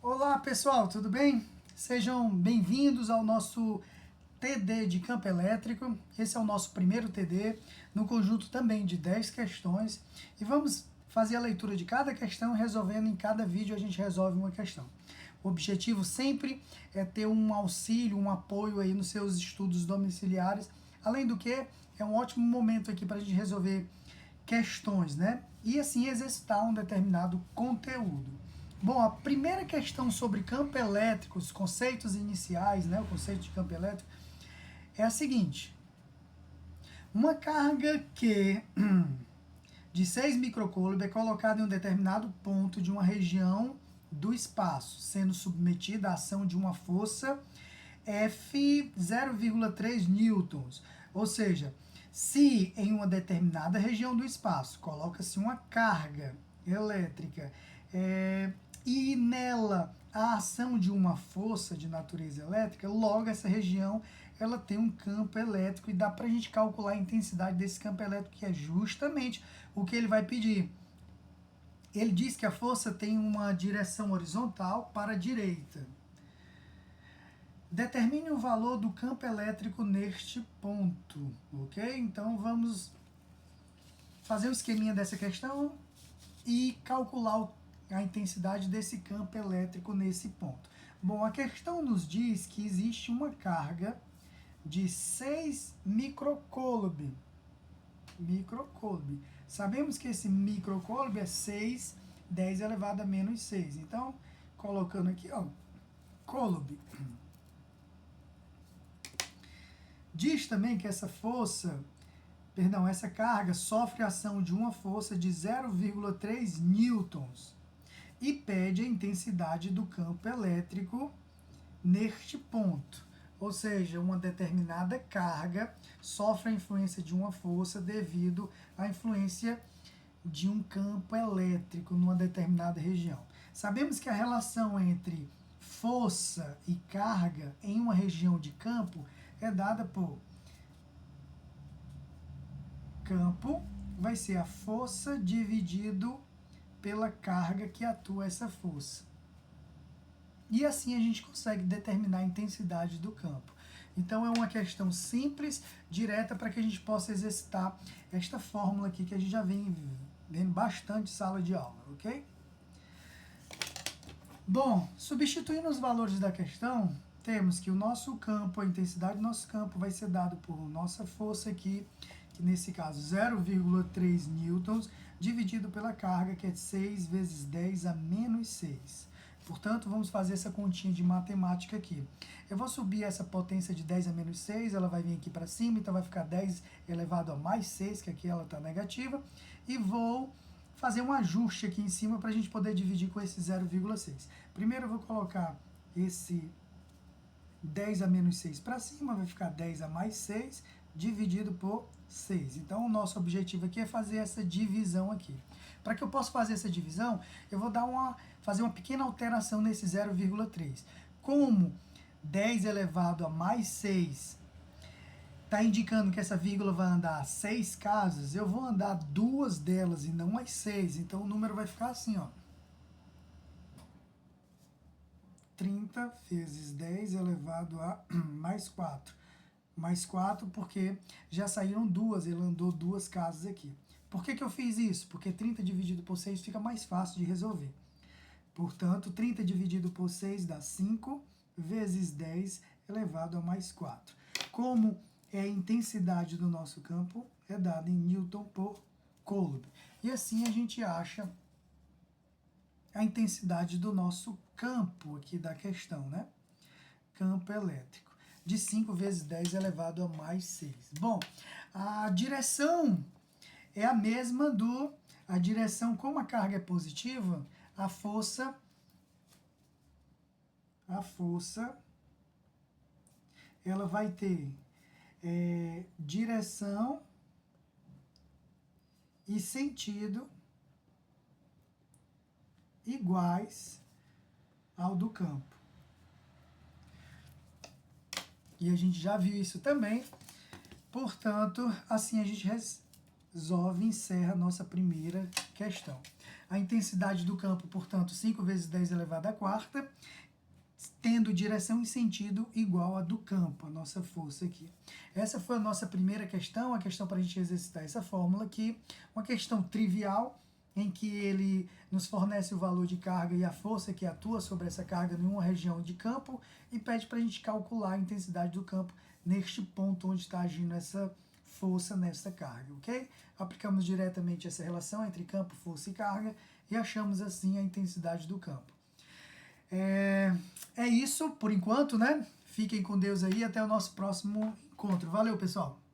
Olá pessoal, tudo bem? Sejam bem-vindos ao nosso TD de campo elétrico. Esse é o nosso primeiro TD, no conjunto também de 10 questões. E vamos fazer a leitura de cada questão, resolvendo em cada vídeo a gente resolve uma questão. O objetivo sempre é ter um auxílio, um apoio aí nos seus estudos domiciliares. Além do que, é um ótimo momento aqui para a gente resolver questões, né? E assim exercitar um determinado conteúdo. Bom, a primeira questão sobre campo elétrico, os conceitos iniciais, né, o conceito de campo elétrico, é a seguinte. Uma carga Q de 6 microcoulomb é colocada em um determinado ponto de uma região do espaço, sendo submetida à ação de uma força F 0,3 newtons. Ou seja, se em uma determinada região do espaço coloca-se uma carga elétrica e nela a ação de uma força de natureza elétrica, logo essa região ela tem um campo elétrico e dá para a gente calcular a intensidade desse campo elétrico, que é justamente o que ele vai pedir. Ele diz que a força tem uma direção horizontal para a direita. Determine o valor do campo elétrico neste ponto, ok? Então vamos fazer um esqueminha dessa questão e calcular a intensidade desse campo elétrico nesse ponto. Bom, a questão nos diz que existe uma carga de 6 microcoulomb. Sabemos que esse microcoulomb é 6, 10 elevado a menos 6. Então, colocando aqui, ó, coulomb. Diz também que essa carga sofre a ação de uma força de 0,3 newtons e pede a intensidade do campo elétrico neste ponto. Ou seja, uma determinada carga sofre a influência de uma força devido à influência de um campo elétrico numa determinada região. Sabemos que a relação entre força e carga em uma região de campo é dada por campo, vai ser a força dividido pela carga que atua essa força. E assim a gente consegue determinar a intensidade do campo. Então é uma questão simples, direta, para que a gente possa exercitar esta fórmula aqui que a gente já vem vendo bastante em sala de aula, ok? Bom, substituindo os valores da questão, temos que o nosso campo, a intensidade do nosso campo vai ser dado por nossa força aqui, que nesse caso 0,3 newtons, dividido pela carga, que é 6 vezes 10 a menos 6. Portanto, vamos fazer essa continha de matemática aqui. Eu vou subir essa potência de 10 a menos 6, ela vai vir aqui para cima, então vai ficar 10 elevado a mais 6, que aqui ela está negativa, e vou fazer um ajuste aqui em cima para a gente poder dividir com esse 0,6. Primeiro eu vou colocar esse 10 a menos 6 para cima, vai ficar 10 a mais 6, dividido por 6. Então, o nosso objetivo aqui é fazer essa divisão aqui. Para que eu possa fazer essa divisão, eu vou fazer uma pequena alteração nesse 0,3. Como 10 elevado a mais 6 está indicando que essa vírgula vai andar 6 casas, eu vou andar 2 delas e não as 6. Então, o número vai ficar assim, ó. 30 vezes 10 elevado a mais 4. Mais 4 porque já saíram 2, ele andou 2 casas aqui. Por que eu fiz isso? Porque 30 dividido por 6 fica mais fácil de resolver. Portanto, 30 dividido por 6 dá 5 vezes 10 elevado a mais 4. Como é a intensidade do nosso campo, é dada em Newton por Coulomb. E assim a gente acha a intensidade do nosso campo aqui da questão, né? Campo elétrico. De 5 vezes 10 elevado a mais 6. Bom, a direção é a mesma a direção, como a carga é positiva, a força ela vai ter direção e sentido iguais ao do campo. E a gente já viu isso também. Portanto, assim a gente resolve e encerra a nossa primeira questão. a intensidade do campo, portanto, 5 vezes 10 elevado à quarta, tendo direção e sentido igual a do campo, a nossa força aqui. Essa foi a nossa primeira questão, a questão para a gente exercitar essa fórmula aqui, uma questão trivial, em que ele nos fornece o valor de carga e a força que atua sobre essa carga em uma região de campo e pede para a gente calcular a intensidade do campo neste ponto onde está agindo essa força nessa carga, ok? Aplicamos diretamente essa relação entre campo, força e carga e achamos assim a intensidade do campo. É isso por enquanto, né? Fiquem com Deus aí, até o nosso próximo encontro. Valeu, pessoal!